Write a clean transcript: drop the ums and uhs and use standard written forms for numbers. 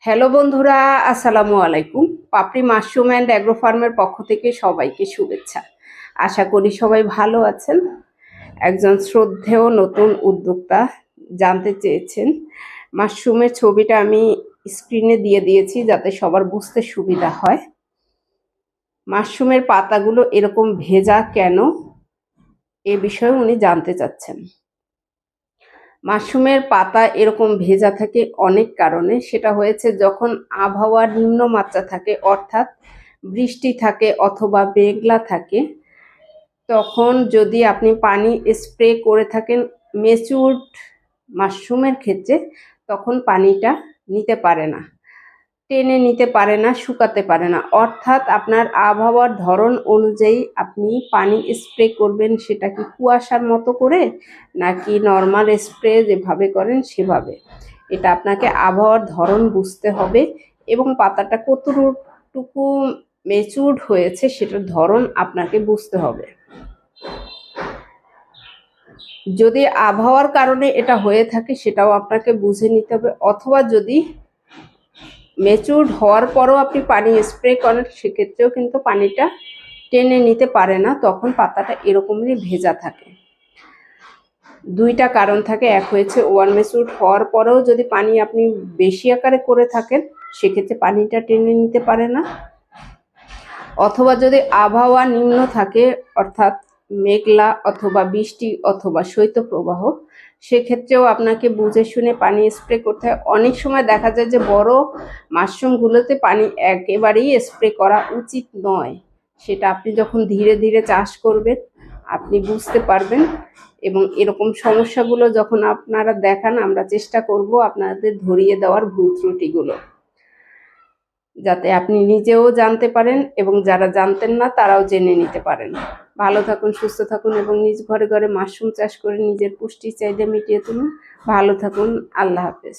Hello বন্ধুরা, আসসালামু আলাইকুম। পাপড়ি মাশরুম অ্যান্ড অ্যাগ্রো ফার্মের পক্ষ থেকে সবাইকে শুভেচ্ছা। আশা করি সবাই ভালো আছেন। একজন শ্রদ্ধেয় নতুন উদ্যোক্তা জানতে চেয়েছেন। মাশরুমের ছবিটা আমি স্ক্রিনে দিয়ে দিয়েছি যাতে সবার বুঝতে সুবিধা হয়। মাশরুমের পাতাগুলো এরকম ভেজা কেন, এ বিষয়ে উনি জানতে চাচ্ছেন। মাশরুমের পাতা এরকম ভেজা থাকে অনেক কারণে। সেটা হয়েছে যখন আবহাওয়ার নিম্নমাত্রা থাকে, অর্থাৎ বৃষ্টি থাকে অথবা মেঘলা থাকে, তখন যদি আপনি পানি স্প্রে করে থাকেন ম্যাচিউরড মাশরুমের ক্ষেত্রে, তখন পানিটা নিতে পারে না, টেনে নিতে পারে না, শুকাতে পারে না। অর্থাৎ আপনার আবহাওয়ার ধরন অনুযায়ী আপনি পানি স্প্রে করবেন, সেটা কি কুয়াশার মতো করে নাকি নর্মাল স্প্রে যেভাবে করেন সেভাবে। এটা আপনাকে আবহাওয়ার ধরন বুঝতে হবে এবং পাতাটা কতটুকু ম্যাচিউরড হয়েছে সেটার ধরন আপনাকে বুঝতে হবে। যদি আবহাওয়ার কারণে এটা হয়ে থাকে সেটাও আপনাকে বুঝে নিতে হবে, অথবা যদি ম্যাচিউরড হওয়ার পরও আপনি পানি স্প্রে করেন সেক্ষেত্রেও কিন্তু পানিটা টেনে নিতে পারে না, তখন পাতাটা এরকমই ভেজা থাকে। দুইটা কারণ থাকে, এক হয়েছে ওভার ম্যাচিউরড হওয়ার পরেও যদি পানি আপনি বেশি আকারে করে থাকেন সেক্ষেত্রে পানিটা টেনে নিতে পারে না, অথবা যদি আবহাওয়া নিম্ন থাকে অর্থাৎ মেঘলা অথবা বৃষ্টি অথবা শৈত্যপ্রবাহ, সেক্ষেত্রেও আপনাকে বুঝে শুনে পানি স্প্রে করতে হয়। অনেক সময় দেখা যায় যে বড় মাশরুমগুলোতে পানি একেবারেই স্প্রে করা উচিত নয়। সেটা আপনি যখন ধীরে ধীরে চাষ করবেন আপনি বুঝতে পারবেন, এবং এরকম সমস্যাগুলো যখন আপনারা দেখান আমরা চেষ্টা করব আপনাদের ধরিয়ে দেওয়ার ভুল ত্রুটিগুলো, যাতে আপনি নিজেও জানতে পারেন এবং যারা জানতেন না তারাও জেনে নিতে পারেন। ভালো থাকুন, সুস্থ থাকুন এবং নিজ ঘরে ঘরে মাশরুম চাষ করে নিজের পুষ্টির চাহিদা মিটিয়ে তুলুন। ভালো থাকুন, আল্লাহ হাফেজ।